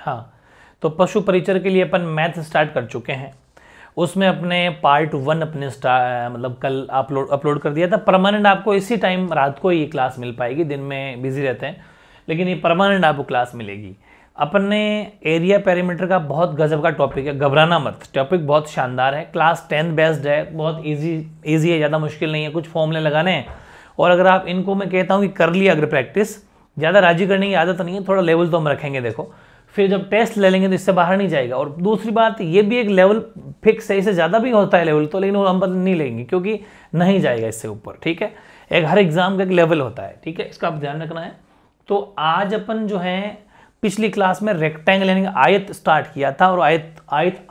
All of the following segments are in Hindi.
हाँ, तो पशु परिचर के लिए अपन मैथ स्टार्ट कर चुके हैं। उसमें अपने पार्ट 1 अपने मतलब कल अपलोड कर दिया था। परमानेंट आपको इसी टाइम रात को ये क्लास मिल पाएगी, दिन में बिजी रहते हैं, लेकिन ये परमानेंट आपको क्लास मिलेगी। अपन ने एरिया पेरीमीटर का बहुत गजब का टॉपिक है, घबराना मत, टॉपिक बहुत शानदार है, क्लास 10 बेस्ड है, बहुत इजी है, ज़्यादा मुश्किल नहीं है, कुछ फॉर्मूले लगाने हैं। और अगर आप इनको, मैं कहता हूँ कि कर लिया अगर प्रैक्टिस, ज़्यादा राजी करने की आदत नहीं है, थोड़ा लेवल तो हम रखेंगे। देखो फिर जब टेस्ट ले लेंगे तो इससे बाहर नहीं जाएगा। और दूसरी बात, ये भी एक लेवल फिक्स है, इससे ज़्यादा भी होता है लेवल तो, लेकिन वो हम नहीं लेंगे क्योंकि नहीं जाएगा इससे ऊपर। ठीक है, एक हर एग्जाम का एक लेवल होता है। ठीक है, इसका आप ध्यान रखना है। तो आज अपन जो है पिछली क्लास में रेक्टेंगल यानी आयत स्टार्ट किया था, और आयत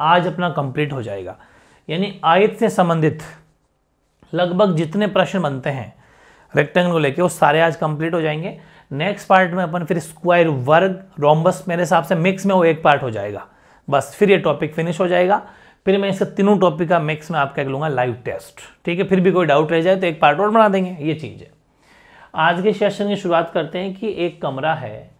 आज अपना कंप्लीट हो जाएगा। यानी आयत से संबंधित लगभग जितने प्रश्न बनते हैं रेक्टेंगल को लेके वो सारे आज कंप्लीट हो जाएंगे। नेक्स्ट पार्ट में अपन फिर स्क्वायर, वर्ग, रोम्बस, मेरे हिसाब से मिक्स में वो एक पार्ट हो जाएगा, बस फिर ये टॉपिक फिनिश हो जाएगा। फिर मैं इसके तीनों टॉपिक का मिक्स में आपका लूंगा लाइव टेस्ट। ठीक है, फिर भी कोई डाउट रह जाए तो एक पार्ट और बना देंगे, ये चीज़ है। आज के सेशन की शुरुआत करते हैं कि एक कमरा है,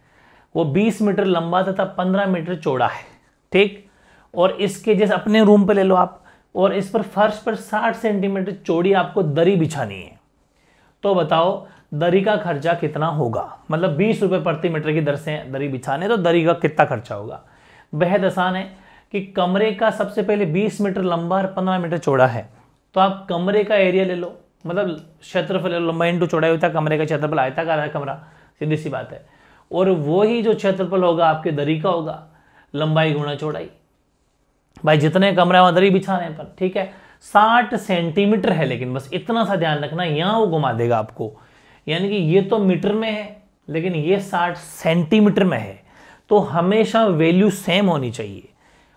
वो 20 मीटर लंबा तथा 15 मीटर चौड़ा है। ठीक, और इसके जैसे अपने रूम पे ले लो आप, और इस पर फर्श पर 60 सेंटीमीटर चौड़ी आपको दरी बिछानी है। तो बताओ दरी का खर्चा कितना होगा, मतलब 20 रुपये प्रति मीटर की दर से दरी बिछाने, तो दरी का कितना खर्चा होगा। बेहद आसान है कि कमरे का सबसे पहले 20 मीटर लंबा और 15 मीटर चौड़ा है, तो आप कमरे का एरिया ले लो, मतलब क्षेत्रफल ले लो, लंबा इंटू चौड़ाई होता है कमरे का क्षेत्रफल, आयताकार है कमरा, सीधी सी बात है। और वो ही जो क्षेत्रफल होगा आपके दरी का होगा, लंबाई गुणा चौड़ाई। भाई जितने कमरे वहां दरी बिछाने पर, ठीक है, 60 सेंटीमीटर है, लेकिन बस इतना सा ध्यान रखना, यहां वो घुमा देगा आपको, यानी कि ये तो मीटर में है लेकिन ये 60 सेंटीमीटर में है, तो हमेशा वैल्यू सेम होनी चाहिए।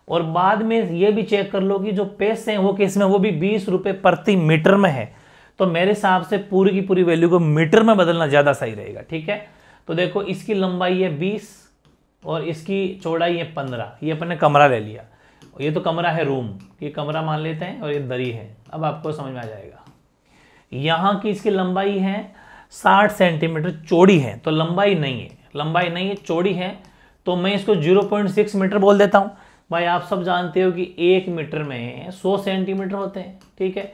और बाद में ये भी चेक कर लो कि जो पैसे हैं वो किस में, वो भी 20 रुपये प्रति मीटर में है, तो मेरे हिसाब से पूरी की पूरी वैल्यू को मीटर में बदलना ज़्यादा सही रहेगा। ठीक है, तो देखो इसकी लंबाई है 20 और इसकी चौड़ाई है 15, ये अपन ने कमरा ले लिया, ये तो कमरा है रूम, ये कमरा मान लेते हैं, और ये दरी है। अब आपको समझ में आ जाएगा, यहाँ की इसकी लंबाई है 60 सेंटीमीटर चौड़ी है, तो लंबाई नहीं है, चौड़ी है, तो मैं इसको 0.6 मीटर बोल देता हूँ। भाई आप सब जानते हो कि 1 मीटर में 100 सेंटीमीटर होते हैं। ठीक है,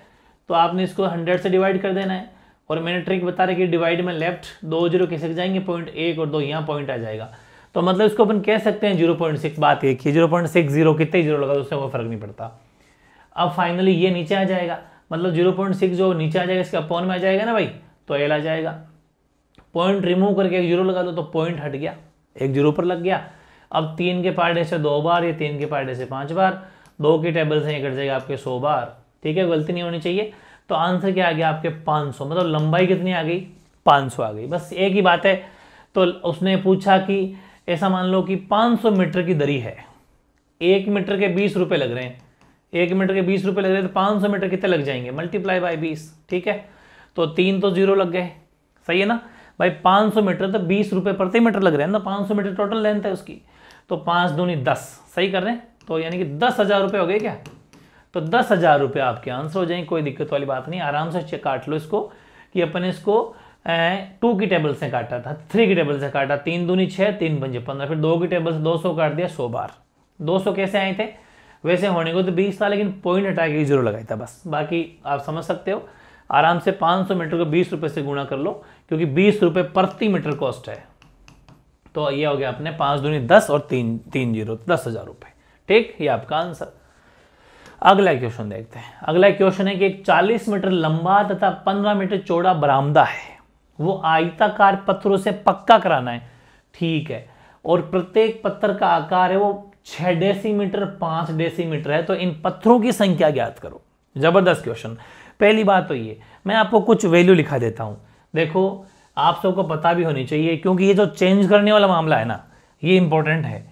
तो आपने इसको 100 से डिवाइड कर देना है, और मैंने ट्रिक बता रही कि डिवाइड में लेफ्ट 2 जीरो कैसे जाएंगे, पॉइंट 1 और 2 यहाँ पॉइंट आ जाएगा, तो मतलब इसको अपन कह सकते हैं 0.6। बात एक ही, 0.60 कितने जीरो लगा तो उससे कोई फर्क नहीं पड़ता। अब फाइनली ये नीचे आ जाएगा, मतलब 0.6 जो नीचे आ जाएगा इसके अपॉन में आ जाएगा ना भाई, तो एल आ जाएगा। पॉइंट रिमूव करके 1 जीरो लगा दो तो पॉइंट हट गया, 1 जीरो पर लग गया। अब 3 के पार्ट से 2 बार, ये 3 के पार्ट से 5 बार, 2 की टेबल से ये कट जाएगा आपके 100 बार। ठीक है, गलती नहीं होनी चाहिए। तो आंसर क्या आ गया आपके 500, मतलब लंबाई कितनी आ गई, 500 आ गई। बस एक ही बात है। तो उसने पूछा कि ऐसा मान लो कि 500 मीटर की दरी है, 1 मीटर के 20 रुपये लग रहे हैं, 1 मीटर के 20 रुपये लग रहे हैं, तो 500 मीटर कितने लग जाएंगे, मल्टीप्लाई बाय 20। ठीक है, तो 3 तो जीरो लग गए, सही है ना भाई। 500 मीटर तो 20 रुपये प्रति मीटर लग रहे हैं ना, 500 मीटर टोटल लेंथ है उसकी, तो 5 दूनी 10, सही कर रहे हैं, तो यानी कि 10,000 रुपये हो गए क्या, तो 10,000 रुपये आपके आंसर हो जाएंगे। कोई दिक्कत वाली बात नहीं, आराम से काट लो इसको, कि अपन इसको 2 की टेबल से काटा था, 3 की टेबल से काटा, 3 दूनी 6, 3 पंजे 15, फिर 2 की टेबल से 200 काट दिया 100 बार। 200 कैसे आए थे, वैसे होने को तो 20 था, लेकिन पॉइंट हटा के जीरो लगाया था बस, बाकी आप समझ सकते हो। आराम से 500 मीटर को 20 रुपये से गुणा कर लो, क्योंकि 20 रुपये प्रति मीटर कॉस्ट है। तो ये हो गया अपने 5 दूनी 10 और 3 जीरो, 10,000 रुपये। ठीक, ये आपका आंसर। अगला क्वेश्चन देखते हैं। अगला क्वेश्चन है कि एक 40 मीटर लंबा तथा 15 मीटर चौड़ा बरामदा है, वो आयताकार पत्थरों से पक्का कराना है। ठीक है, और प्रत्येक पत्थर का आकार है वो 6 डेसीमीटर 5 डेसीमीटर है, तो इन पत्थरों की संख्या ज्ञात करो। जबरदस्त क्वेश्चन। पहली बात तो ये, मैं आपको कुछ वैल्यू लिखा देता हूं, देखो आप सबको पता भी होनी चाहिए, क्योंकि ये जो चेंज करने वाला मामला है ना, ये इंपॉर्टेंट है।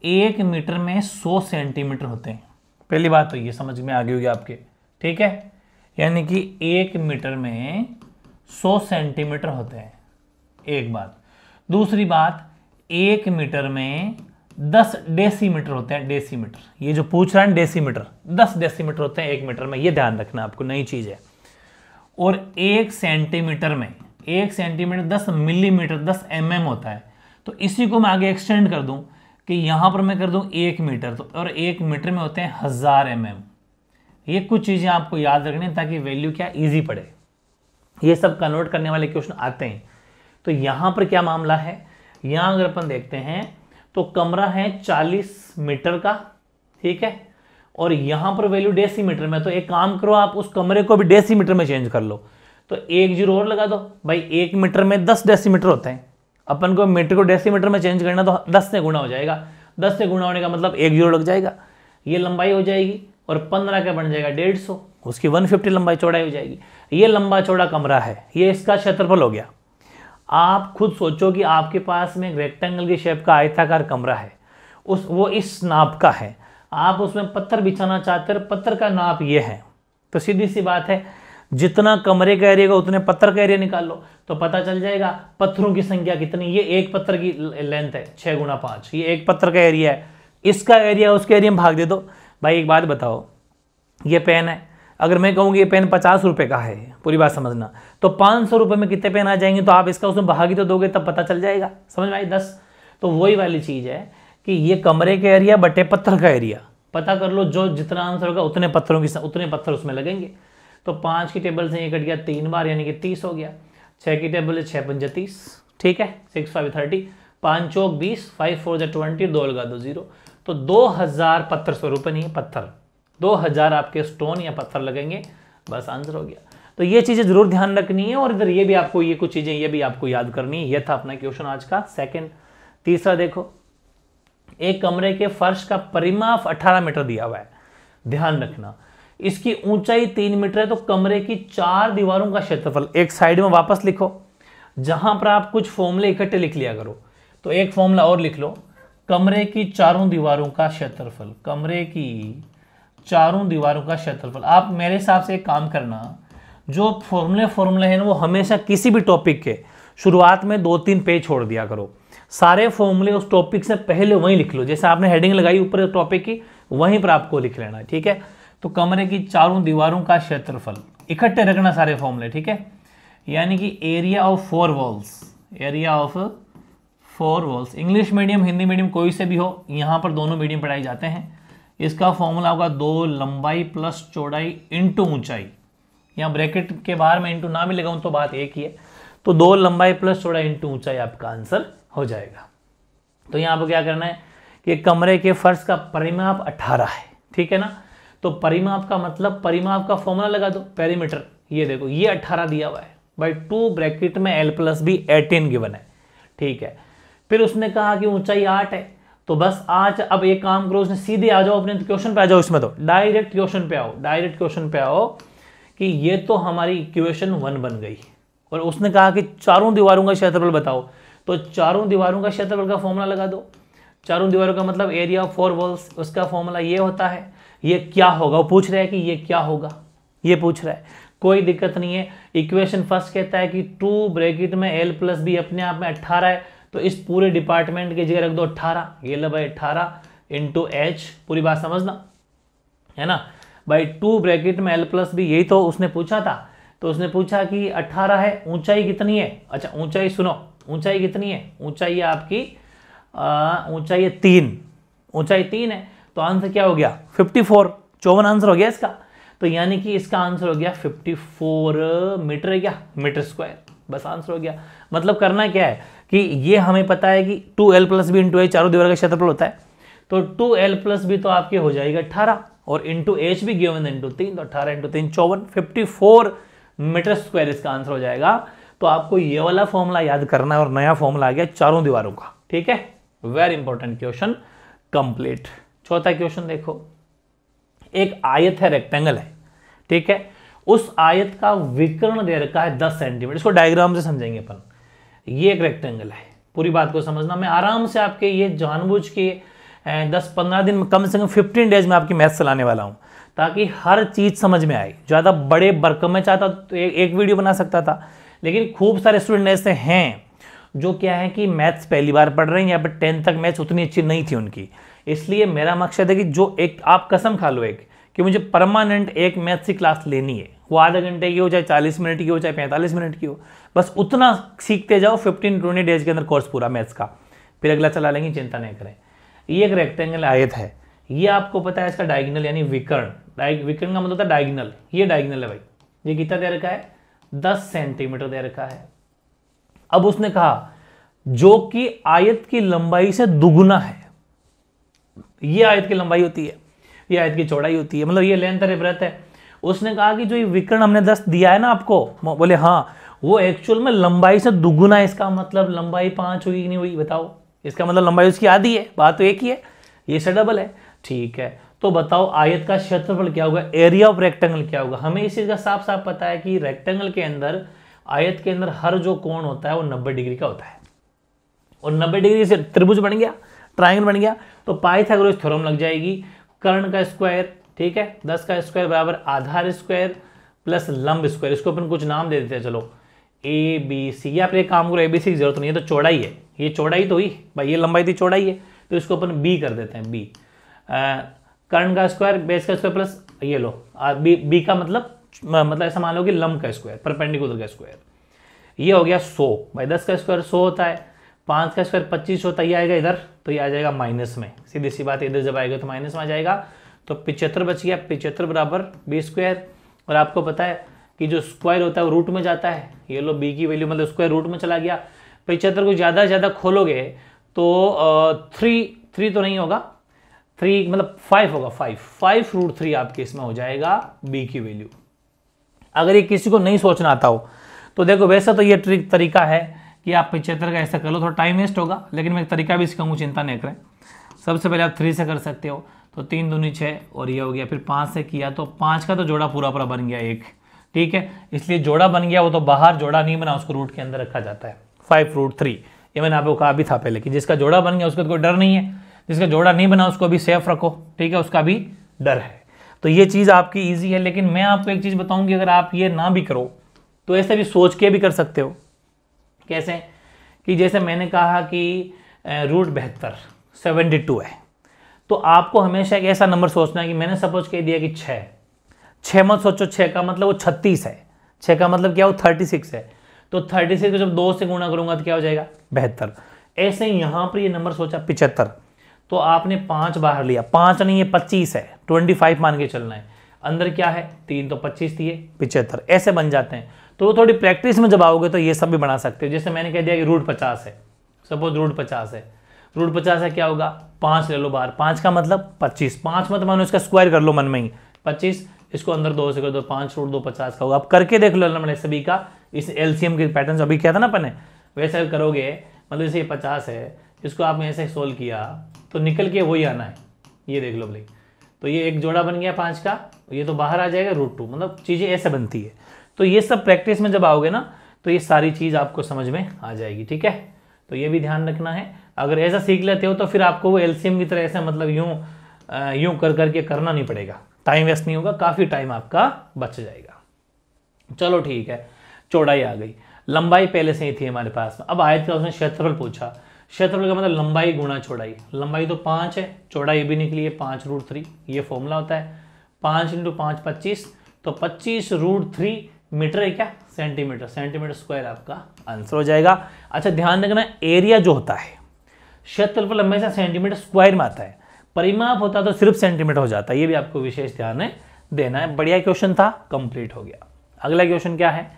1 मीटर में 100 सेंटीमीटर होते हैं, पहली बात तो ये समझ में आ गई होगी आपके। ठीक है, यानी कि 1 मीटर में 100 सेंटीमीटर होते हैं, एक बात। दूसरी बात, 1 मीटर में 10 डेसीमीटर होते हैं, डेसीमीटर, ये जो पूछ रहा है डेसीमीटर, 10 डेसीमीटर होते हैं 1 मीटर में, ये ध्यान रखना आपको, नई चीज है। और 1 सेंटीमीटर में 1 सेंटीमीटर 10 मिलीमीटर 10 mm होता है, तो इसी को मैं आगे एक्सटेंड कर दूं, कि यहाँ पर मैं कर दूँ 1 मीटर, तो और 1 मीटर में होते हैं 1000 mm। ये कुछ चीज़ें आपको याद रखनी है ताकि वैल्यू क्या ईजी पड़े, ये सब कन्वर्ट करने वाले क्वेश्चन आते हैं। तो यहाँ पर क्या मामला है, यहाँ अगर अपन देखते हैं तो कमरा है 40 मीटर का, ठीक है, और यहाँ पर वैल्यू डेसीमीटर में। तो एक काम करो, आप उस कमरे को भी डेसीमीटर में चेंज कर लो, तो 1 जीरो और लगा दो भाई। 1 मीटर में 10 डेसीमीटर होते हैं, अपन को मीटर को डेसीमीटर में चेंज करना तो 10 से गुणा हो जाएगा। 10 से गुणा होने का मतलब 1 जीरो लग जाएगा, ये लंबाई हो जाएगी, और 15 का बन जाएगा 150, उसकी 150 लंबाई चौड़ाई हो जाएगी। ये लंबा चौड़ा कमरा है, ये इसका क्षेत्रफल हो गया। आप खुद सोचो कि आपके पास में एक रेक्टेंगल की शेप का आयताकार कमरा है, वो इस नाप का है, आप उसमें पत्थर बिछाना चाहते हैं, पत्थर का नाप ये है, तो सीधी सी बात है जितना कमरे का एरिया का उतने पत्थर का एरिया निकाल लो, तो पता चल जाएगा पत्थरों की संख्या कितनी। ये एक पत्थर की लेंथ है 6 गुणा 5, ये एक पत्थर का एरिया है, इसका एरिया उसके एरिया में भाग दे दो। भाई एक बात बताओ, ये पेन है, अगर मैं कहूँगी ये पेन 50 रुपये का है, पूरी बात समझना, तो 500 रुपये में कितने पेन आ जाएंगे, तो आप इसका उसमें भाग ही तो दोगे, तब पता चल जाएगा, समझ में आई 10। तो वही वाली चीज़ है कि ये कमरे का एरिया बटे पत्थर का एरिया, पता कर लो, जो जितना आंसर होगा उतने पत्थर उसमें लगेंगे। तो 5 की टेबल से ये कट गया 3 बार, यानी कि 30 हो गया। 6 की टेबल से 6 पंजे 30, ठीक है, 6 5 30, 5 चौक 20, 5 4 20, 2 लगा दो 0, तो 2000 पत्थर, 100 रुपये नहीं है पत्थर, 2000 आपके स्टोन या पत्थर लगेंगे, बस आंसर हो गया। तो ये चीज़ें जरूर ध्यान रखनी है, और इधर ये भी आपको, ये कुछ चीज़ें ये भी आपको याद करनी है। ये था अपना क्वेश्चन आज का सेकंड। तीसरा देखो, एक कमरे के फर्श का परिमाप 18 मीटर दिया हुआ है, ध्यान रखना, इसकी ऊंचाई 3 मीटर है, तो कमरे की 4 दीवारों का क्षेत्रफल एक साइड में वापस लिखो, जहां पर आप कुछ फॉर्मूले इकट्ठे लिख लिया करो। तो एक फॉर्मूला और लिख लो, कमरे की चारों दीवारों का क्षेत्रफल, कमरे की चारों दीवारों का क्षेत्रफल। आप मेरे हिसाब से एक काम करना, जो फॉर्मूले हैं ना, वो हमेशा किसी भी टॉपिक के शुरुआत में 2-3 पेज छोड़ दिया करो, सारे फॉर्मूले उस टॉपिक से पहले वहीं लिख लो, जैसे आपने हेडिंग लगाई ऊपर टॉपिक की, वहीं पर आपको लिख लेना है, ठीक है। तो कमरे की चारों दीवारों का क्षेत्रफल इकट्ठे रखना सारे फॉर्मूले, ठीक है, यानी कि area of 4 walls, area of 4 walls, English medium Hindi medium कोई से भी हो, यहाँ पर दोनों मीडियम पढ़ाई जाते हैं। इसका फॉर्मूला होगा 2 लंबाई प्लस चौड़ाई इंटू ऊंचाई, यहाँ ब्रैकेट के बाहर में इंटू ना भी लगाऊं तो बात एक ही है, तो 2 लंबाई प्लस चौड़ाई इंटू ऊंचाई आपका आंसर हो जाएगा। तो यहाँ पर क्या करना है कि कमरे के फर्श का परिमाप 18 है, ठीक है ना, तो परिमाप का मतलब परिमाप का फॉर्मूला लगा दो, पेरीमीटर, ये देखो ये 18 दिया हुआ है भाई, 2 ब्रैकेट में l + b 18 गिवन है, ठीक है। फिर उसने कहा कि ऊंचाई 8 है, तो बस आज अब एक काम करो, उसने सीधे आ जाओ अपने क्वेश्चन पे आ जाओ, इसमें तो डायरेक्ट क्वेश्चन पे आओ कि ये तो हमारी इक्वेशन 1 बन गई, और उसने कहा कि चारों दीवारों का क्षेत्रफल बताओ, तो चारों दीवारों का क्षेत्रफल का फॉर्मूला लगा दो। चारों दीवारों का मतलब एरिया ऑफ 4 वॉल्स, उसका फॉर्मूला ये होता है, ये क्या होगा, वो पूछ रहा है कि ये क्या होगा, ये पूछ रहा है, कोई दिक्कत नहीं है। इक्वेशन फर्स्ट कहता है कि 2 ब्रैकेट में l + b अपने आप में 18 है, तो इस पूरे डिपार्टमेंट की जगह रख दो 18, ये लो भाई 18 इंटू h, पूरी बात समझना है ना भाई। 2 ब्रैकेट में l + b, यही तो उसने पूछा था, तो उसने पूछा कि 18 है, ऊंचाई कितनी है, अच्छा ऊंचाई सुनो, ऊंचाई कितनी है, ऊंचाई है आपकी ऊंचाई है 3, ऊंचाई 3 है, तो आंसर क्या हो गया 54, 54 आंसर हो गया इसका। तो यानी कि इसका आंसर हो गया 54 मीटर, क्या मीटर स्क्वायर, बस आंसर हो गया। मतलब करना क्या है कि ये हमें पता है कि 2l + b इंटू h चारों दीवार का क्षेत्रफल होता है, तो 2l + b तो आपके हो जाएगा 18, और इंटू h भी गिवन इंटू 3, तो 18 इंटू 3 54, 54 मीटर स्क्वायर इसका आंसर हो जाएगा। तो आपको ये वाला फॉर्मूला याद करना है, और नया फॉर्मूला आ गया चारों दीवारों का, ठीक है। Very important question complete. चौथा क्वेश्चन देखो, एक आयत है, रेक्टेंगल है, ठीक है, उस आयत का विकर्ण दे रखा है 10 सेंटीमीटर, इसको डायग्राम से समझेंगे अपन। ये एक रेक्टेंगल है, पूरी बात को समझना, मैं आराम से आपके ये जानबूझ के 10-15 दिन में, कम से कम 15 डेज में आपकी मैथ्स चलाने वाला हूं, ताकि हर चीज समझ में आए। ज्यादा बड़े बर्क में चाहता तो एक वीडियो बना सकता था, लेकिन खूब सारे स्टूडेंट ऐसे हैं जो क्या है कि मैथ्स पहली बार पढ़ रहे हैं, या फिर 10th तक मैथ्स उतनी अच्छी नहीं थी उनकी। इसलिए मेरा मकसद है कि जो एक आप कसम खा लो एक कि मुझे परमानेंट एक मैथ्स की क्लास लेनी है, वो आधे घंटे की हो, चाहे 40 मिनट की हो, चाहे 45 मिनट की हो, बस उतना सीखते जाओ। 15-20 डेज के अंदर कोर्स पूरा मैथ्स का, फिर अगला चला लेंगे, चिंता नहीं करें। ये एक रेक्टेंगल आयत है, ये आपको पता है इसका डायगोनल यानी विकर्ण, विकर्ण का मतलब होता है डायगोनल, ये डायगोनल है भाई। ये कितना दे रखा है 10 सेंटीमीटर दे रखा है। अब उसने कहा जो कि आयत की लंबाई से दुगुना है, ये आयत की लंबाई होती है, ये आयत की चौड़ाई होती है, मतलब ये लेंथ है ब्रेथ है। उसने कहा कि जो ये विकर्ण हमने 10 दिया है ना आपको, बोले हाँ, वो एक्चुअल में लंबाई से दुगुना है। इसका मतलब लंबाई 5 हुई कि नहीं हुई बताओ, इसका मतलब लंबाई उसकी आधी है, बात तो एक ही है, ये से डबल है। ठीक है, तो बताओ आयत का क्षेत्रफल क्या होगा, एरिया ऑफ रेक्टेंगल क्या होगा। हमें इस चीज का साफ साफ पता है कि रेक्टेंगल के अंदर, आयत के अंदर हर जो कोण होता है वो 90 डिग्री का होता है, और 90 डिग्री से त्रिभुज बन गया, ट्राइंगल बन गया, तो पाइथागोरस थ्योरम लग जाएगी। कर्ण का स्क्वायर, ठीक है, 10 का स्क्वायर बराबर आधार स्क्वायर प्लस लंब स्क्वायर। इसको अपन कुछ नाम दे देते हैं, चलो ए बी सी, या फिर एक काम करो, ABC की जरूरत नहीं है, तो चौड़ाई है, ये चौड़ाई तो हुई भाई, ये लंबाई थी, चौड़ाई है, तो इसको अपन बी कर देते हैं, बी। कर्ण का स्क्वायर, बेस का स्क्वायर प्लस ये लो बी का मतलब ऐसा मान लो कि लंब का स्क्वायर, परपेंडिकुलर का स्क्वायर, ये हो गया 100 भाई। 10 का स्क्वायर 100 होता है, 5 का स्क्वायर 25 होता है, ये आएगा इधर, तो ये आ जाएगा माइनस में, सीधी सी बात, इधर जब आएगा तो माइनस में आ जाएगा, तो 75 बच गया, 75 बराबर बी स्क्वायर। और आपको पता है कि जो स्क्वायर होता है वो रूट में जाता है, ये लो बी की वैल्यू मतलब स्क्वायर रूट में चला गया। 75 को ज़्यादा से ज़्यादा खोलोगे तो 3 तो नहीं होगा, 3 मतलब 5 होगा, 5√3 आपके इसमें हो जाएगा बी की वैल्यू। अगर ये किसी को नहीं सोचना आता हो तो देखो, वैसा तो ये तरीका है कि आप 75 का ऐसा कर लो, थोड़ा टाइम वेस्ट होगा, लेकिन मैं एक तरीका भी सिखाऊंगा, चिंता नहीं करें। सबसे पहले आप 3 से कर सकते हो, तो 3 दूनी 6 और ये हो गया, फिर 5 से किया तो 5 का तो जोड़ा पूरा पूरा बन गया 1, ठीक है, इसलिए जोड़ा बन गया, वो तो बाहर जोड़ा नहीं बना, उसको रूट के अंदर रखा जाता है 5√3। ये मैंने आपको कहा भी था पहले कि जिसका जोड़ा बन गया उसका कोई डर नहीं है, जिसका जोड़ा नहीं बना उसको भी सेफ रखो, ठीक है, उसका भी डर है। तो ये चीज़ आपकी ईजी है, लेकिन मैं आपको एक चीज़ बताऊंगी, अगर आप ये ना भी करो तो ऐसे भी सोच के भी कर सकते हो। कैसे कि जैसे मैंने कहा कि √72 72 है, तो आपको हमेशा एक ऐसा नंबर सोचना है कि मैंने सपोज कह दिया कि 6 मत सोचो, 6 का मतलब वो 36 है, 6 का मतलब क्या वो 36 है, तो 36 को जब 2 से गुणा करूंगा तो क्या हो जाएगा 72। ऐसे ही यहाँ पर ये नंबर सोचा 75, तो आपने 5 बाहर लिया, 5 नहीं है 25 है, 25 मान के चलना है, अंदर क्या है 3 तो 25 थी 75, ऐसे बन जाते हैं। तो थोड़ी प्रैक्टिस में जब आओगे तो ये सब भी बना सकते हो। जैसे मैंने कह दिया कि √50 है, सपोज √50 है, √50 है क्या होगा 5 ले लो बाहर, 5 का मतलब 25, 5 मत मानो, इसका स्क्वायर कर लो मन में ही 25, इसको अंदर 2 से कर दो, 5√2 50 का होगा। आप करके देख लो मैंने सभी का, इस LCM के पैटर्न अभी किया था ना अपन ने, वैसे करोगे, मतलब जैसे ये 50 है, इसको आपने ऐसे सोल्व किया तो निकल के वही आना है, ये देख लो भाई, तो ये एक जोड़ा बन गया 5 का, ये तो बाहर आ जाएगा √2, मतलब चीज़ें ऐसे बनती है। तो ये सब प्रैक्टिस में जब आओगे ना तो ये सारी चीज़ आपको समझ में आ जाएगी, ठीक है, तो ये भी ध्यान रखना है। अगर ऐसा सीख लेते हो तो फिर आपको वो LCM की तरह ऐसा मतलब यूं कर करके करना नहीं पड़ेगा, टाइम वेस्ट नहीं होगा, काफ़ी टाइम आपका बच जाएगा। चलो ठीक है, चौड़ाई आ गई, लंबाई पहले से ही थी हमारे पास में। अब आयत का उसने क्षेत्रफल पूछा, क्षेत्रफल का मतलब लंबाई गुणा चौड़ाई, लंबाई तो 5 है, चौड़ाई भी निकली है 5√3, ये फॉर्मूला होता है, 5 × 5 25, तो 25√3 मीटर है क्या सेंटीमीटर, सेंटीमीटर स्क्वायर आपका आंसर हो जाएगा। अच्छा ध्यान रखना, एरिया जो होता है क्षेत्रफल हमेशा सेंटीमीटर स्क्वायर में आता है, परिमाप होता तो सिर्फ सेंटीमीटर हो जाता है, ये भी आपको विशेष ध्यान देना है। बढ़िया क्वेश्चन था, कंप्लीट हो गया। अगला क्वेश्चन क्या है,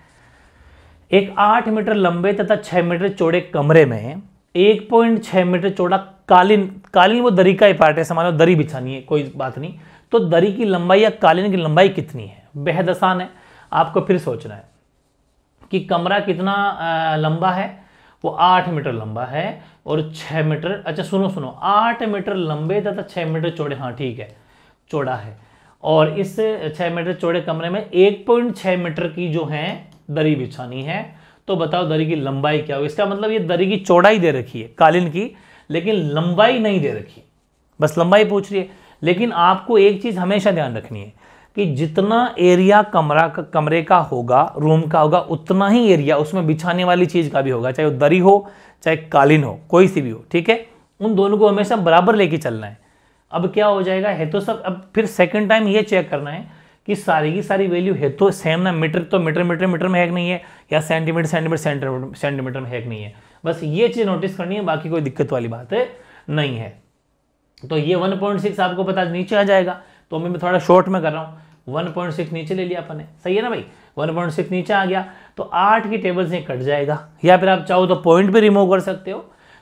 एक 8 मीटर लंबे तथा 6 मीटर चौड़े कमरे में 1.6 मीटर चौड़ा कालीन वो दरी का ही पार्ट है, मान लो दरी बिछानी है, कोई बात नहीं, तो दरी की लंबाई या कालीन की लंबाई कितनी है। बेहद आसान है, आपको फिर सोचना है कि कमरा कितना लंबा है, वो 8 मीटर लंबा है और 6 मीटर, अच्छा सुनो 8 मीटर लंबे तथा 6 मीटर चौड़े, हाँ ठीक है चौड़ा है, और इस 6 मीटर चौड़े कमरे में 1.6 मीटर की जो है दरी बिछानी है, तो बताओ दरी की लंबाई क्या हो। इसका मतलब ये दरी की चौड़ाई दे रखी है कालीन की, लेकिन लंबाई नहीं दे रखी, बस लंबाई पूछ रही है। लेकिन आपको एक चीज हमेशा ध्यान रखनी है कि जितना एरिया कमरे का होगा, रूम का होगा, उतना ही एरिया उसमें बिछाने वाली चीज का भी होगा, चाहे वो दरी हो चाहे कालीन हो, कोई सी भी हो, ठीक है, उन दोनों को हमेशा बराबर लेके चलना है। अब क्या हो जाएगा, है तो सब, अब फिर सेकंड टाइम ये चेक करना है कि सारी की सारी वैल्यू है तो सेम ना, मीटर तो मीटर में है कि नहीं है, या सेंटीमीटर में है कि नहीं है, बस ये चीज नोटिस करनी है, बाकी कोई दिक्कत वाली बात नहीं है। तो ये 1.6 आपको पता नीचे आ जाएगा, तो मैं थोड़ा शॉर्ट में कर रहा हूँ, 1.6 नीचे ले लिया अपन ने, सही है ना भाई, 1.6 नीचे आ गया तो 8 की टेबल से कट जाएगा, या फिर आप चाहो तो पॉइंट भी रिमूव कर सकते हो,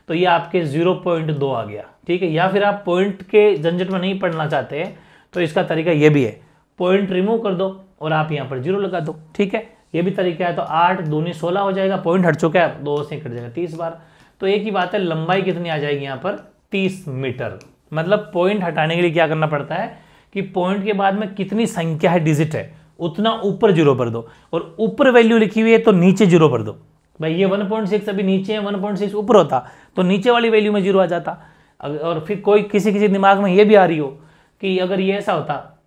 तो ये आपके 0.2 आ गया, ठीक है। या फिर आप पॉइंट के झंझट में नहीं पढ़ना चाहते तो इसका तरीका ये भी है, पॉइंट रिमूव कर दो और आप यहाँ पर 0 लगा दो, ठीक है, ये भी तरीका है। तो 8 दूनी 16 हो जाएगा, पॉइंट हट चुका है, 2 से कट जाएगा 30 बार। तो एक ही बात है, लंबाई कितनी आ जाएगी यहाँ पर 30 मीटर। मतलब पॉइंट हटाने के लिए क्या करना पड़ता है कि पॉइंट के बाद में कितनी संख्या है, डिजिट है, उतना ऊपर 0 भर दो, और ऊपर वैल्यू लिखी हुई है तो नीचे 0 भर दो। भाई ये 1.6 अभी नीचे है, 1.6 ऊपर होता तो नीचे वाली वैल्यू में 0 आ जाता। और फिर कोई किसी दिमाग में ये भी आ रही हो कि अगर ये ऐसा होता,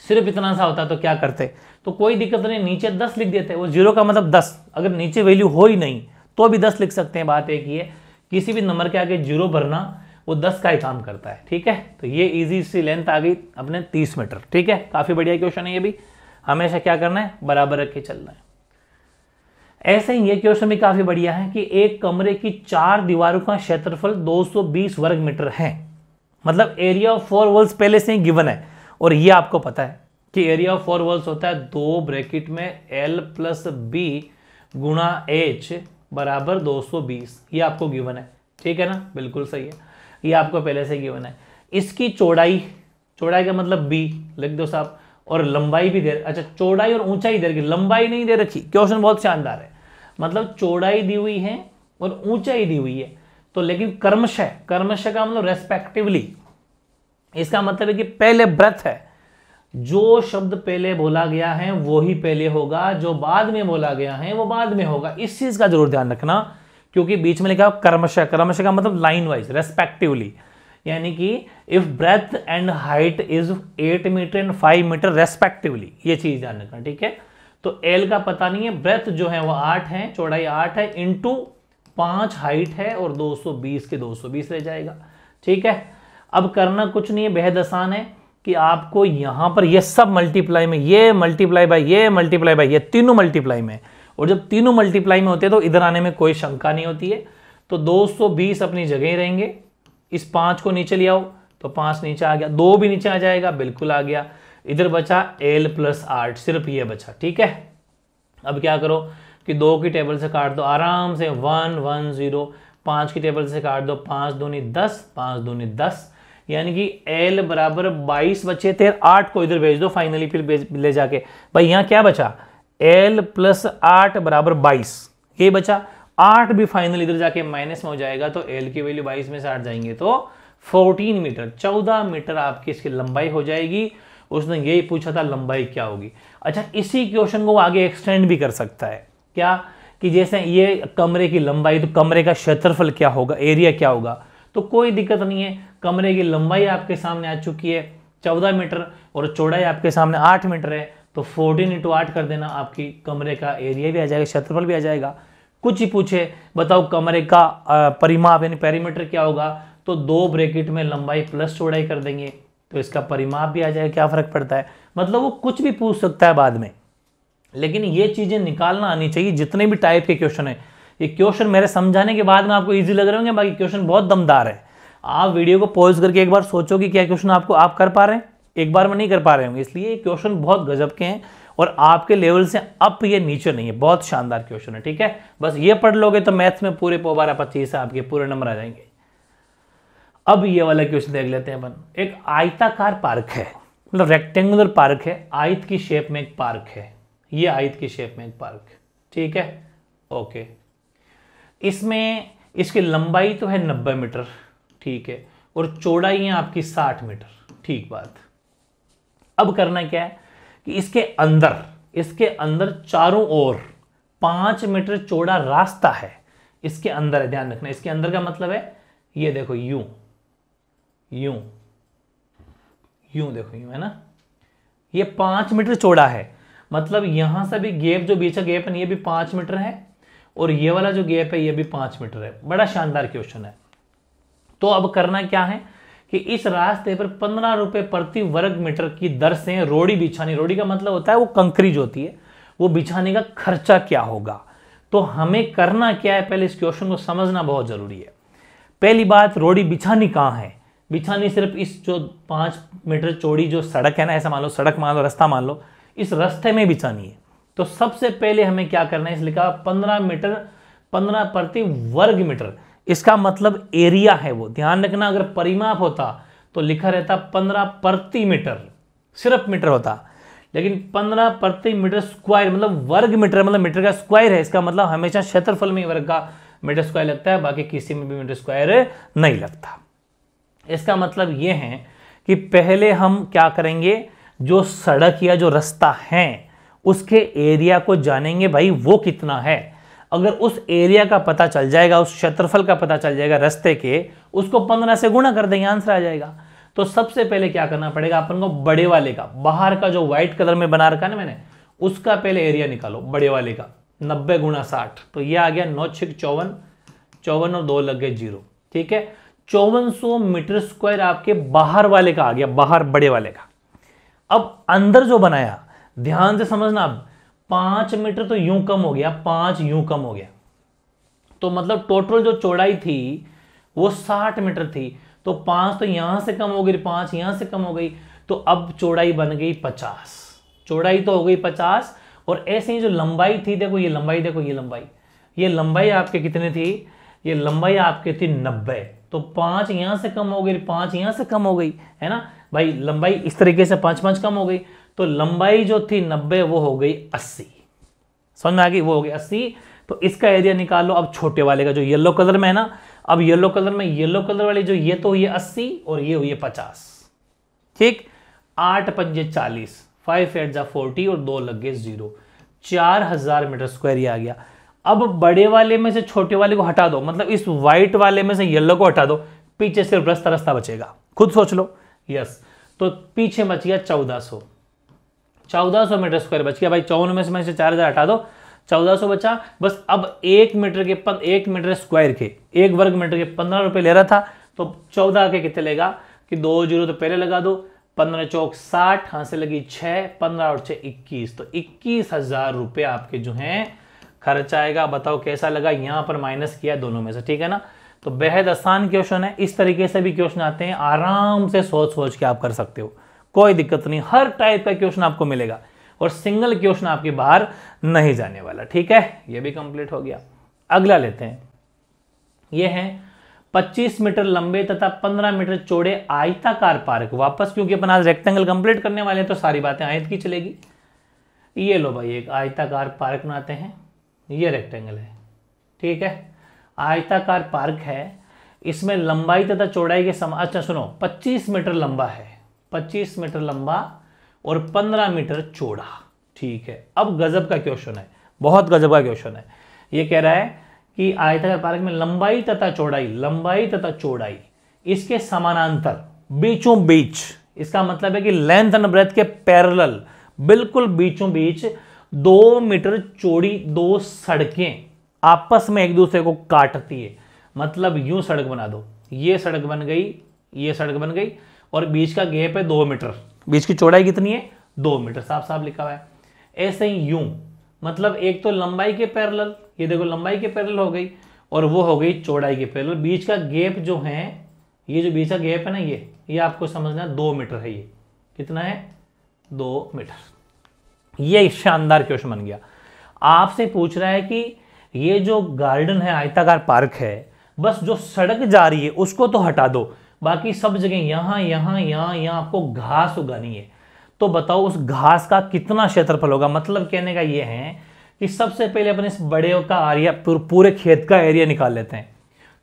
सिर्फ इतना सा होता तो क्या करते, तो कोई दिक्कत नहीं, नीचे 10 लिख देते, वो 0 का मतलब 10, अगर नीचे वैल्यू हो ही नहीं तो भी 10 लिख सकते हैं। बात एक ही है, किसी भी नंबर के आगे 0 भरना वो 10 का ही काम करता है, ठीक है। तो ये इजी सी लेंथ आ गई अपने 30 मीटर, ठीक है, काफी बढ़िया क्वेश्चन है ये भी। हमेशा क्या करना है, बराबर रख के चलना है। ऐसे ही ये क्वेश्चन भी काफी बढ़िया है कि एक कमरे की 4 दीवारों का क्षेत्रफल 220 वर्ग मीटर है, मतलब एरिया ऑफ 4 वॉल्स पहले से ही गिवन है, और ये आपको पता है कि एरिया ऑफ 4 वॉल्स होता है 2 ब्रैकेट में L + B गुणा H बराबर 220, ये आपको गिवन है, ठीक है ना, बिल्कुल सही है, ये आपको पहले से गिवन है। इसकी चौड़ाई का मतलब B लिख दो साहब, और लंबाई भी दे, अच्छा चौड़ाई और ऊंचाई दे रखी, लंबाई नहीं दे रखी। क्वेश्चन बहुत शानदार है, मतलब चौड़ाई दी हुई है और ऊंचाई दी हुई है, तो लेकिन क्रमशः का मतलब रेस्पेक्टिवली, इसका मतलब है कि पहले ब्रेथ है, जो शब्द पहले बोला गया है वो ही पहले होगा, जो बाद में बोला गया है वो बाद में होगा। इस चीज का जरूर ध्यान रखना, क्योंकि बीच में लिखा क्रमशः का मतलब लाइन वाइज, रेस्पेक्टिवली, यानी कि if breadth and height is 8 metre and 5 metre respectively, ये चीज ध्यान रखना, ठीक है। तो एल का पता नहीं है, ब्रेथ जो है वो 8 है, चौड़ाई 8 है, इंटू 5 हाइट है, और 220 के 220 रह जाएगा, ठीक है। अब करना कुछ नहीं है, बेहद आसान है कि आपको यहां पर ये सब मल्टीप्लाई में, ये मल्टीप्लाई बाय ये तीनों मल्टीप्लाई में, और जब तीनों मल्टीप्लाई में होते हैं तो इधर आने में कोई शंका नहीं होती है। तो 220 अपनी जगह ही रहेंगे, इस 5 को नीचे ले आओ तो 5 नीचे आ गया, 2 भी नीचे आ जाएगा, बिल्कुल आ गया, इधर बचा L + 8, सिर्फ ये बचा, ठीक है। अब क्या करो कि 2 की टेबल से काट दो आराम से, 1 1 0, 5 की टेबल से काट दो, 5 दूनी 10, 5 दूनी 10, यानी कि L बराबर 22 बचे थे, 8 को इधर भेज दो फाइनली, फिर ले जाके भाई यहाँ क्या बचा, L + 8 बराबर 22, ये बचा, 8 भी फाइनल इधर जाके माइनस में हो जाएगा, तो L की वैल्यू 22 में से 8 जाएंगे तो 14 मीटर, 14 मीटर आपकी इसकी लंबाई हो जाएगी। उसने यही पूछा था लंबाई क्या होगी। अच्छा, इसी क्वेश्चन को आगे एक्सटेंड भी कर सकता है, क्या कि जैसे ये कमरे की लंबाई, तो कमरे का क्षेत्रफल क्या होगा, एरिया क्या होगा, तो कोई दिक्कत नहीं है, कमरे की लंबाई आपके सामने आ चुकी है 14 मीटर, और चौड़ाई आपके सामने 8 मीटर है, तो 14 × 8 कर देना, आपकी कमरे का एरिया भी आ जाएगा, क्षेत्रफल भी आ जाएगा। कुछ ही पूछे बताओ कमरे का परिमाप यानी पेरीमीटर क्या होगा, तो 2 ब्रैकेट में लंबाई प्लस चौड़ाई कर देंगे, तो इसका परिमाप भी आ जाएगा, क्या फर्क पड़ता है। मतलब वो कुछ भी पूछ सकता है बाद में, लेकिन ये चीजें निकालना आनी चाहिए। जितने भी टाइप के क्वेश्चन है, ये क्वेश्चन मेरे समझाने के बाद में आपको इजी लग रहे होंगे, बाकी क्वेश्चन बहुत दमदार है। आप वीडियो को पॉज करके एक बार सोचो कि क्या क्वेश्चन आप कर पा रहे हैं, एक बार में नहीं कर पा रहे होंगे, इसलिए ये क्वेश्चन बहुत गजब के हैं, और आपके लेवल से अप ये नीचे नहीं है, बहुत शानदार क्वेश्चन है, ठीक है। बस ये पढ़ लोगे तो मैथ्स में पूरे 12-25 आपके पूरे नंबर आ जाएंगे। अब ये वाला क्वेश्चन देख लेते हैं अपन। एक आयताकार पार्क है, मतलब रेक्टेंगुलर पार्क है, आयत की शेप में एक पार्क है, ये आयत की शेप में एक पार्क, ठीक है, ओके। इसमें इसकी लंबाई तो है 90 मीटर, ठीक है, और चौड़ाई है आपकी 60 मीटर, ठीक बात। अब करना क्या है कि इसके अंदर चारों ओर 5 मीटर चौड़ा रास्ता है, इसके अंदर है, ध्यान रखना, इसके अंदर का मतलब है ये देखो, यूं देखो, यूं है ना, ये 5 मीटर चौड़ा है, मतलब यहां से भी गैप, जो बीच का गैप है ये भी 5 मीटर है, और ये वाला जो गैप है ये भी 5 मीटर है। बड़ा शानदार क्वेश्चन है। तो अब करना क्या है कि इस रास्ते पर 15 रुपए प्रति वर्ग मीटर की दर से रोड़ी बिछानी, रोड़ी का मतलब होता है वो कंकरी जो होती है, वो बिछाने का खर्चा क्या होगा। तो हमें करना क्या है, पहले इस क्वेश्चन को समझना बहुत जरूरी है। पहली बात, रोड़ी बिछानी कहां है, बिछानी सिर्फ इस जो 5 मीटर चौड़ी जो सड़क है ना, ऐसा मान लो, सड़क मान लो, रास्ता मान लो, इस रास्ते में बिछानी है। तो सबसे पहले हमें क्या करना है, इस लिखा 15 मीटर, 15 प्रति वर्ग मीटर, इसका मतलब एरिया है वो। ध्यान रखना, अगर परिमाप होता तो लिखा रहता 15 प्रति मीटर, सिर्फ मीटर होता, लेकिन 15 प्रति मीटर स्क्वायर मतलब वर्ग मीटर, मतलब मीटर का स्क्वायर है, इसका मतलब हमेशा क्षेत्रफल में वर्ग का मीटर स्क्वायर लगता है, बाकी किसी में भी मीटर स्क्वायर नहीं लगता। इसका मतलब यह है कि पहले हम क्या करेंगे, जो सड़क या जो रास्ता है उसके एरिया को जानेंगे, भाई वो कितना है। अगर उस एरिया का पता चल जाएगा, उस क्षेत्रफल का पता चल जाएगा रास्ते के, उसको 15 से गुणा कर देंगे, आंसर आ जाएगा। तो सबसे पहले क्या करना पड़ेगा अपन को, बड़े वाले का, बाहर का जो व्हाइट कलर में बना रखा है ना मैंने, उसका पहले एरिया निकालो, बड़े वाले का 90 गुणा 60, तो ये आ गया 9 6 54, 54 और 2 लग गए 0, ठीक है। 5400 मीटर स्क्वायर आपके बाहर वाले का आ गया, बाहर बड़े वाले का। अब अंदर जो बनाया, ध्यान से समझना, अब 5 मीटर तो यूं कम हो गया, 5 यूं कम हो गया, तो मतलब टोटल जो चौड़ाई थी वो 60 मीटर थी, तो 5 तो यहां से कम हो गई, 5 यहां से कम हो गई, तो अब चौड़ाई बन गई 50, चौड़ाई तो हो गई 50। और ऐसे ही जो लंबाई थी, देखो ये लंबाई, देखो ये लंबाई आपके कितनी थी, ये लंबाई आपके थी 90, तो 5 यहां से कम हो गई, 5 यहां से कम हो गई, है ना भाई, लंबाई इस तरीके से 5 कम हो गई, तो लंबाई जो थी 90 वो हो गई 80, समझ में आ गई, वो हो गई 80। तो इसका एरिया निकाल लो अब छोटे वाले का, जो येलो कलर में है ना, अब येलो कलर में, येलो कलर वाली जो ये तो हुई 80 और ये हुई 50, ठीक। 8 पंजे 40, 5 8 जा 40 और 2 लग गए 0, 4000 मीटर स्क्वायर ये आ गया। अब बड़े वाले में से छोटे वाले को हटा दो, मतलब इस व्हाइट वाले में से येलो को हटा दो, पीछे सिर्फ रास्ता बचेगा, खुद सोच लो। यस, तो पीछे बच गया 1400 मीटर स्क्वायर बच गया भाई। 54 में से 4000 हटा दो, 1400 बचा बस। अब 1 मीटर स्क्वायर के, 1 वर्ग मीटर के 15 रुपए ले रहा था, तो 14 के कितने लेगा कि 2 0 तो पहले लगा दो, 15 चौक 60, हाथ से लगी 6, 15 और 6 21, तो 21,000 रुपए आपके जो हैं खर्च आएगा। बताओ कैसा लगा, यहां पर माइनस किया दोनों में से, ठीक है ना। तो बेहद आसान क्वेश्चन है, इस तरीके से भी क्वेश्चन आते हैं, आराम से सोच के आप कर सकते हो, कोई दिक्कत नहीं, हर टाइप का क्वेश्चन आपको मिलेगा और सिंगल क्वेश्चन आपके बाहर नहीं जाने वाला, ठीक है। ये भी कंप्लीट हो गया। अगला लेते हैं, ये है 25 मीटर लंबे तथा 15 मीटर चौड़े आयताकार पार्क। वापस क्योंकि अपन आज रेक्टेंगल कंप्लीट करने वाले हैं तो सारी बातें आयत की चलेगी। ये लो भाई, एक आयताकार पार्क बनाते हैं, ये रेक्टेंगल है, ठीक है, आयताकार पार्क है, इसमें लंबाई तथा चौड़ाई के अच्छा सुनो, 25 मीटर लंबा है, 25 मीटर लंबा और 15 मीटर चौड़ा, ठीक है। अब गजब का क्वेश्चन है, बहुत गजब का क्वेश्चन है। ये कह रहा है कि आयताकार पार्क में लंबाई तथा चौड़ाई इसके समानांतर, बीचों बीच, इसका मतलब है कि लेंथ एंड ब्रेथ के पैरेलल, बिल्कुल बीचों बीच 2 मीटर चौड़ी 2 सड़कें आपस में एक दूसरे को काटती है। मतलब यूं सड़क बना दो, ये सड़क बन गई, ये सड़क बन गई, और बीच का गैप है 2 मीटर, बीच की चौड़ाई कितनी है 2 मीटर, साफ साफ लिखा हुआ है। ऐसे ही यूं, मतलब एक तो लंबाई के पैरेलल, ये देखो लंबाई के पैरेलल हो गई, और वो हो गई चौड़ाई के पैरेलल। बीच का गैप जो है, ये जो बीच का गैप है ना, ये आपको समझना 2 मीटर है। ये कितना है 2 मीटर। ये शानदार क्वेश्चन बन गया। आपसे पूछ रहा है कि ये जो गार्डन है, आयताकार पार्क है, बस जो सड़क जा रही है उसको तो हटा दो, बाकी सब जगह यहां आपको घास उगानी है। तो बताओ उस घास का कितना क्षेत्रफल होगा। मतलब कहने का ये है कि सबसे पहले अपन इस बड़े का एरिया, पूरे खेत का एरिया निकाल लेते हैं,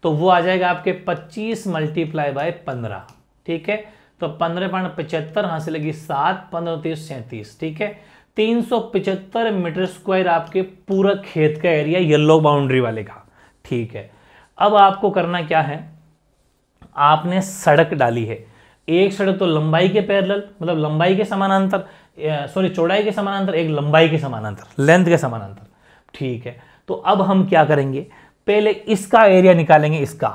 तो वो आ जाएगा आपके 25 मल्टीप्लाई बाय 15, ठीक है। तो 15 × 75, हाथ से लगी 7, 15 30 37, ठीक है। 375 मीटर स्क्वायर आपके पूरा खेत का एरिया येलो बाउंड्री वाले का, ठीक है। अब आपको करना क्या है, आपने सड़क डाली है, एक सड़क तो लंबाई के पैरेलल, मतलब लंबाई के समानांतर, सॉरी चौड़ाई के समानांतर, एक लंबाई के समानांतर, लेंथ के समानांतर, ठीक है। तो अब हम क्या करेंगे, पहले इसका एरिया निकालेंगे, इसका,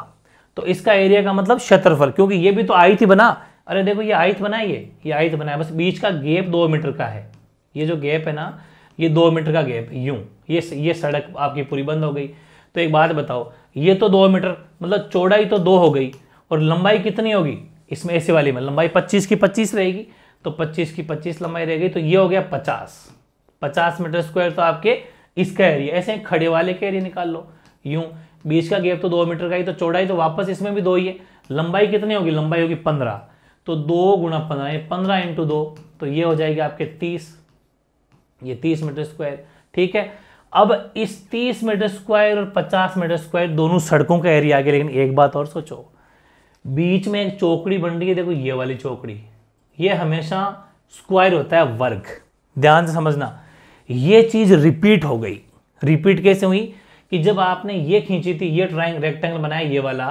तो इसका एरिया का मतलब क्षेत्रफल, क्योंकि ये भी तो आयत ही बना। अरे देखो ये आयत बना, ये आयत बना है, बस बीच का गैप 2 मीटर का है, ये जो गैप है ना, ये 2 मीटर का गैप, यूं ये सड़क आपकी पूरी बंद हो गई। तो एक बात बताओ, ये तो 2 मीटर, मतलब चौड़ाई तो 2 हो गई, और लंबाई कितनी होगी इसमें ऐसे वाली में लंबाई 25 की 25 रहेगी, तो 25 की 25 लंबाई रहेगी, तो ये हो गया 50 मीटर स्क्वायर। तो आपके इसका एरिया, ऐसे खड़े वाले का एरिया निकाल लो, यूं बीच का गैप तो 2 मीटर का ही, तो चौड़ाई तो वापस इसमें भी 2 ही है, लंबाई कितनी होगी, लंबाई होगी 15, तो 2 गुणा 15, 15 इंटू 2, तो ये हो जाएगी आपके 30, ये 30 मीटर स्क्वायर। ठीक है, अब इस 30 मीटर स्क्वायर और 50 मीटर स्क्वायर दोनों सड़कों का एरिया आ गया। लेकिन एक बात और सोचो, बीच में एक चौकड़ी बन रही है, देखो ये वाली चौकड़ी, ये हमेशा स्क्वायर होता है वर्ग, ध्यान से समझना। ये चीज रिपीट हो गई। रिपीट कैसे हुई कि जब आपने ये खींची थी, ये रेक्टेंगल बनाया ये वाला,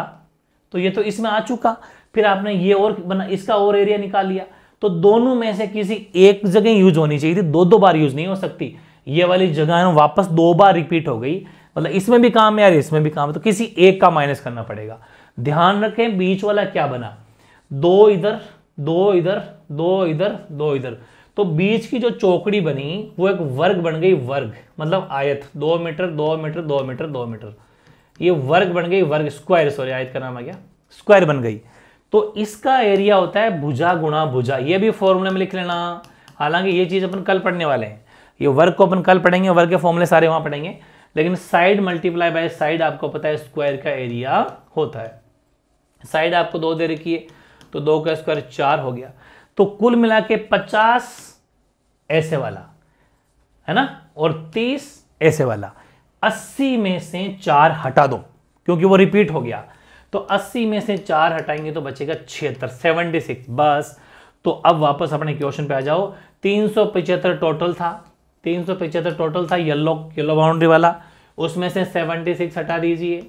तो ये तो इसमें आ चुका, फिर आपने ये और बना, इसका और एरिया निकाल लिया, तो दोनों में से किसी एक जगह यूज होनी चाहिए थी, 2 बार यूज नहीं हो सकती। ये वाली जगह है वापस 2 बार रिपीट हो गई, मतलब इसमें भी काम है यार, इसमें भी काम है, तो किसी एक का माइनस करना पड़ेगा। ध्यान रखें बीच वाला क्या बना, 2 इधर 2 इधर 2 इधर 2 इधर, तो बीच की जो चौकड़ी बनी वो एक वर्ग बन गई, वर्ग मतलब आयत, 2 मीटर 2 मीटर 2 मीटर 2 मीटर, ये वर्ग बन गई, वर्ग स्क्वायर, सॉरी आयत का नाम आ गया, स्क्वायर बन गई। तो इसका एरिया होता है भुजा गुणा भुजा, ये भी फॉर्मूले में लिख लेना। हालांकि ये चीज अपन कल पढ़ने वाले हैं, ये वर्ग को अपन कल पढ़ेंगे, वर्ग के फॉर्मूले सारे वहां पढ़ेंगे, लेकिन साइड मल्टीप्लाई बाय साइड आपको पता है स्क्वायर का एरिया होता है। साइड आपको 2 दे रखी है, तो 2 का स्क्वायर 4 हो गया, तो कुल मिला के 50 ऐसे वाला है ना, और 30 ऐसे वाला। 80 में से 4 हटा दो क्योंकि वो रिपीट हो गया, तो 80 में से 4 हटाएंगे तो बचेगा 76 बस। तो अब वापस अपने क्वेश्चन पे आ जाओ। 375 टोटल था, 375 टोटल था येलो बाउंड्री वाला, उसमें से 76 हटा दीजिए,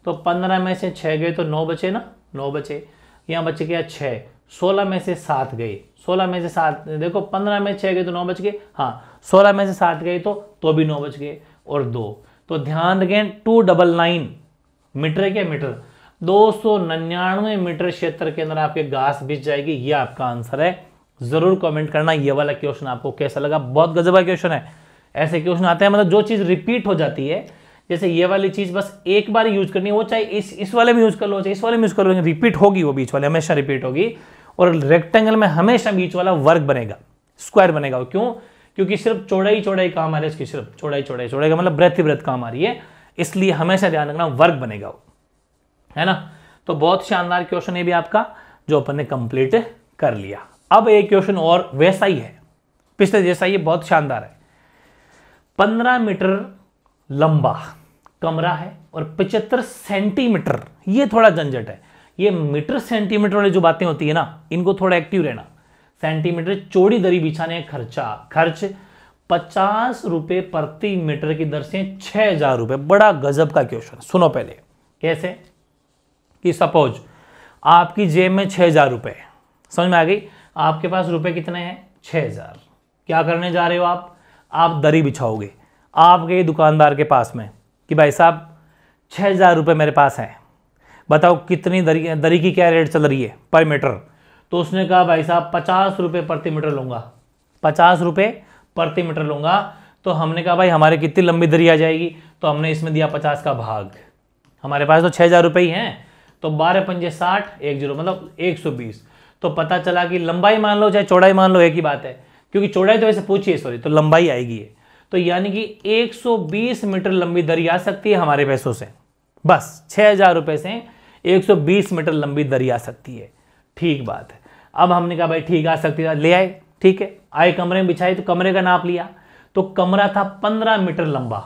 तो 15 में से 6 गए तो 9 बचे ना, 9 बचे, यहाँ बच गया 6, 16 में से 7 गए, 16 में से 7 देखो, 15 में 6 गए तो 9 बच गए, हाँ 16 में से 7 गए तो भी 9 बच गए, और 2, तो ध्यान रखें 299 मीटर है क्या, मीटर 299 मीटर क्षेत्र के अंदर आपके घास बिछ जाएगी। ये आपका आंसर है। जरूर कमेंट करना ये वाला क्वेश्चन आपको कैसा लगा, बहुत गजब का क्वेश्चन है। ऐसे क्वेश्चन आते हैं, मतलब जो चीज रिपीट हो जाती है, जैसे ये वाली चीज बस एक बार यूज करनी है, वो चाहे इस वाले में यूज कर लो, चाहे इस वाले में यूज कर लो, रिपीट होगी, वो बीच वाले हमेशा रिपीट होगी। और रेक्टेंगल में हमेशा बीच वाला वर्ग बनेगा, स्क्वायर बनेगा। क्यों? क्योंकि सिर्फ चौड़ाई काम आ रही है इसकी, सिर्फ चौड़ाई का मतलब ब्रेथ ही ब्रेथ काम आ रही है, इसलिए हमेशा ध्यान रखना वर्ग बनेगा वो, है ना। तो बहुत शानदार क्वेश्चन है भी आपका, जो अपन ने कंप्लीट कर लिया। अब एक क्वेश्चन और वैसा ही है, पिछले जैसा ही, बहुत शानदार है। 15 मीटर लंबा कमरा है और 75 सेंटीमीटर, ये थोड़ा झंझट है, ये मीटर सेंटीमीटर वाली जो बातें होती है ना, इनको थोड़ा एक्टिव रहना। सेंटीमीटर चौड़ी दरी बिछाने का खर्च 50 रुपए प्रति मीटर की दर से 6000 रुपए। बड़ा गजब का क्वेश्चन, सुनो पहले। कैसे कि सपोज आपकी जेब में 6000 रुपए, समझ में आ गई, आपके पास रुपए कितने हैं, 6000। क्या करने जा रहे हो आप दरी बिछाओगे। आप गए दुकानदार के पास में कि भाई साहब 6000 रुपये मेरे पास हैं, बताओ कितनी दरी की क्या रेट चल रही है पर मीटर। तो उसने कहा भाई साहब 50 रुपये प्रति मीटर लूँगा, 50 रुपये प्रति मीटर लूँगा। तो हमने कहा भाई हमारे कितनी लंबी दरी आ जाएगी, तो हमने इसमें दिया 50 का भाग, हमारे पास तो 6000 रुपये ही हैं, तो 12 पंजे 60, 10 मतलब 120। तो पता चला कि लंबाई मान लो चाहे चौड़ाई मान लो, एक ही बात है, क्योंकि चौड़ाई तो वैसे पूछिए, सॉरी, तो लंबाई आएगी है। तो यानी कि 120 मीटर लंबी दरी आ सकती है हमारे पैसों से, बस 6000 रुपये से 120 मीटर लंबी दरी आ सकती है। ठीक बात है। अब हमने कहा भाई ठीक आ सकती है, ले आए, ठीक है, आए कमरे में बिछाई, तो कमरे का नाप लिया, तो कमरा था 15 मीटर लंबा,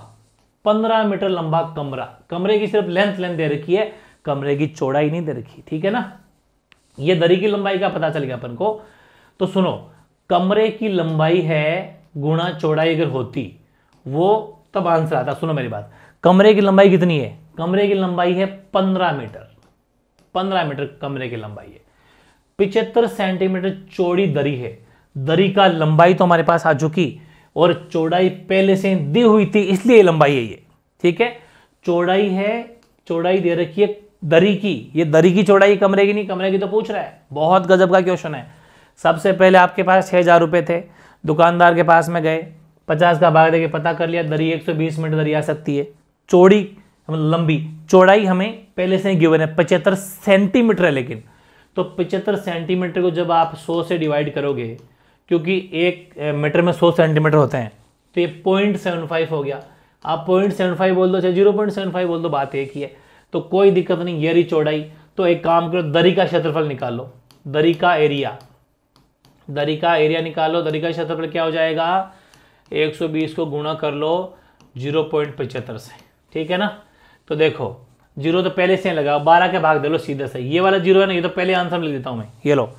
15 मीटर लंबा कमरा। कमरे की सिर्फ लेंथ दे रखी है, कमरे की चौड़ाई नहीं दे रखी, ठीक है ना। ये दरी की लंबाई का पता चल गया अपन को। तो सुनो, कमरे की लंबाई है गुणा चौड़ाई अगर होती, वो तब आंसर आता। सुनो मेरी बात, कमरे की लंबाई कितनी है, कमरे की लंबाई है 15 मीटर, 15 मीटर कमरे की लंबाई है। 75 सेंटीमीटर चौड़ी दरी है, दरी का लंबाई तो हमारे पास आ चुकी, और चौड़ाई पहले से दी हुई थी, इसलिए लंबाई है ये, ठीक है। चौड़ाई है, चौड़ाई दे रखी है दरी की, ये दरी की चौड़ाई कमरे की नहीं, कमरे की तो पूछ रहा है। बहुत गजब का क्वेश्चन है। सबसे पहले आपके पास 6000 रुपये थे, दुकानदार के पास में गए, 50 का भाग देके पता कर लिया, दरी 120 मीटर दरी आ सकती है। चौड़ी लंबी, चौड़ाई हमें पहले से गिवन है 75 सेंटीमीटर है, लेकिन तो 75 सेंटीमीटर को जब आप 100 से डिवाइड करोगे, क्योंकि 1 मीटर में 100 सेंटीमीटर होते हैं, तो ये 0.75 हो गया। आप 0.75 बोल दो चाहे 0.75 बोल दो, बात एक ही है। तो कोई दिक्कत नहीं, ये रही चौड़ाई। तो एक काम करो, दरी का क्षेत्रफल निकालो, दरी का एरिया निकालो। दरी का क्षेत्रफल क्या हो जाएगा, 120 को गुणा कर लो 0.75 से, ठीक है ना। तो देखो 0 तो पहले से लगाओ, 12 के भाग दे लो सीधे से। ये वाला 0 है ना, ये तो पहले आंसर लिख देता हूं मैं। ये लो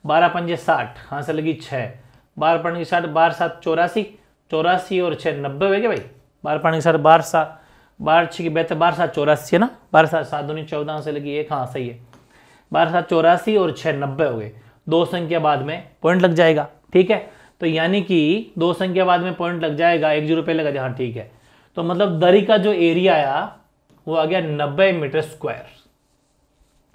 12 पंजे 60, हाँ से लगी 6, 12 पंजे 60, 12 7 84, 84 और 6 90 हो गए भाई। 12 पंजे 60, 12 7 12 6 की बेहतर, 12 7 84 है ना, 12 7 7 दूनी 14 से लगी 1, हाँ सही है। 12 7 84 और 6 90 हो गए। 2 संख्या बाद में पॉइंट लग जाएगा, ठीक है। तो यानी कि 2 संख्या बाद में पॉइंट लग जाएगा, 1 0 पहले लगा जाए, हाँ ठीक है। तो मतलब दरी का जो एरिया आया वो आ गया 90 मीटर स्क्वायर।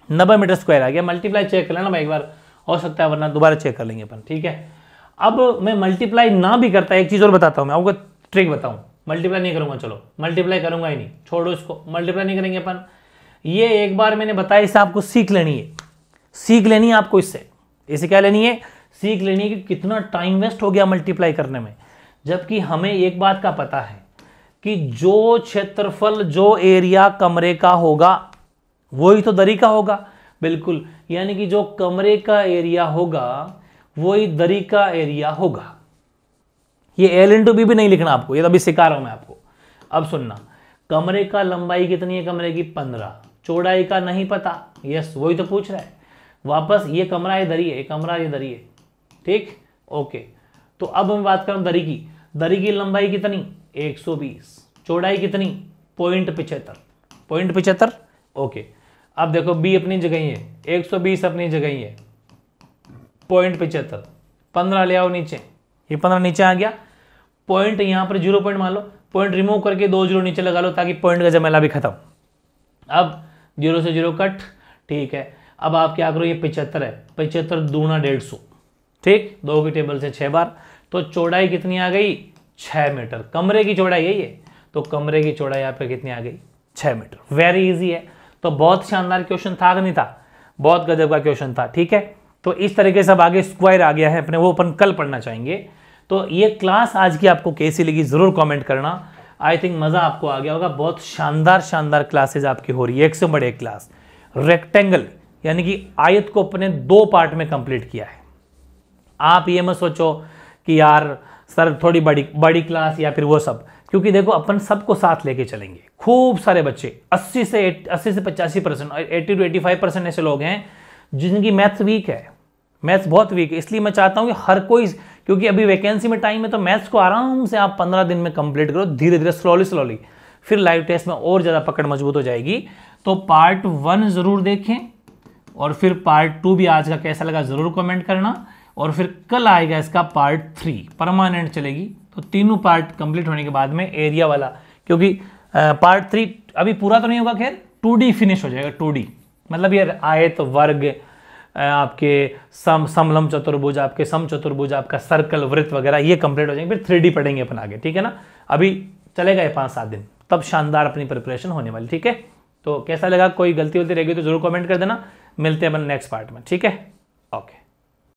90 मीटर स्क्वायर आ गया। मल्टीप्लाई चेक कर लेना भाई एक बार, हो सकता है वरना दोबारा चेक कर लेंगे अपन, ठीक है। अब मैं मल्टीप्लाई ना भी करता, एक चीज और बताता हूं मैं आपको, ट्रिक बताऊं। मल्टीप्लाई नहीं करूंगा, चलो मल्टीप्लाई करूंगा ही नहीं, छोड़ो इसको, मल्टीप्लाई नहीं करेंगे अपन। ये एक बार मैंने बताया, इससे आपको सीख लेनी है आपको। इससे क्या लेनी है, सीख लेनी है कि कितना टाइम वेस्ट हो गया मल्टीप्लाई करने में। जबकि हमें एक बात का पता है कि जो क्षेत्रफल, जो एरिया कमरे का होगा वही तो दरी का होगा, बिल्कुल। यानी कि जो कमरे का एरिया होगा वही दरी का एरिया होगा। ये L/B भी नहीं लिखना आपको, ये तो अभी सिखा रहा हूं मैं आपको। अब सुनना, कमरे का लंबाई कितनी है, कमरे की 15, चौड़ाई का नहीं पता, यस वही तो पूछ रहा है वापस। ये कमरा ये दरी है, ये कमरा ये दरी है, ठीक, ओके। तो अब मैं बात करूं दरी की। दरी की लंबाई कितनी, 120, चौड़ाई कितनी, 0.75, ओके। अब देखो B अपनी जगह ही है, 120 अपनी जगह ही है, 0.75, 15 ले आओ नीचे, ये 15 नीचे आ गया। पॉइंट यहां पर 0 पॉइंट मान लो, पॉइंट रिमूव करके 2 0 नीचे लगा लो ताकि पॉइंट का जमेला भी खत्म। अब 0 से 0 कट, ठीक है। अब आप क्या करो, ये 75 है, 75 दूना 150, ठीक, 2 की टेबल से 6 बार। तो चौड़ाई कितनी आ गई, 6 मीटर। कमरे की चौड़ाई यही है, तो कमरे की चौड़ाई यहाँ पे कितनी आ गई, 6 मीटर। वेरी इजी है। तो बहुत शानदार क्वेश्चन था कि नहीं था, बहुत गजब का क्वेश्चन था, ठीक है। तो इस तरीके से अब आगे स्क्वायर आ गया है अपने, वो अपन कल पढ़ना चाहेंगे। तो ये क्लास आज की आपको कैसी लगी जरूर कमेंट करना। आई थिंक मजा आपको आ गया होगा। बहुत शानदार क्लासेज आपकी हो रही है, एक से बड़े क्लास। रेक्टेंगल यानी कि आयत को अपने 2 पार्ट में कंप्लीट किया है। आप ये मत सोचो कि यार सर थोड़ी बड़ी क्लास या फिर वो सब, क्योंकि देखो अपन सबको साथ लेके चलेंगे। खूब सारे बच्चे 80 से 85%, 80 to 85% ऐसे लोग हैं जिनकी मैथ्स वीक है, मैथ्स बहुत वीक है। इसलिए मैं चाहता हूं कि हर कोई, क्योंकि अभी वैकेंसी में टाइम है, तो मैथ्स को आराम से आप 15 दिन में कंप्लीट करो, धीरे धीरे स्लोली, फिर लाइव टेस्ट में और ज़्यादा पकड़ मजबूत हो जाएगी। तो पार्ट 1 ज़रूर देखें, और फिर पार्ट 2 भी आज का कैसा लगा ज़रूर कमेंट करना। और फिर कल आएगा इसका पार्ट 3, परमानेंट चलेगी। तो तीनों पार्ट कंप्लीट होने के बाद में एरिया वाला, क्योंकि पार्ट 3 अभी पूरा तो नहीं होगा, खैर 2D फिनिश हो जाएगा। 2D मतलब ये आयत, वर्ग, आपके समलंब चतुर्भुज, आपके सम चतुर्भुज, आपका सर्कल, वृत्त वगैरह ये कंप्लीट हो जाएंगे। फिर 3D पढ़ेंगे अपन आगे, ठीक है ना। अभी चलेगा ये 5-7 दिन, तब शानदार अपनी प्रिपरेशन होने वाली, ठीक है। तो कैसा लगा, कोई गलती रहेगी तो जरूर कमेंट कर देना। मिलते हैं अपन नेक्स्ट पार्ट में, ठीक है, ओके।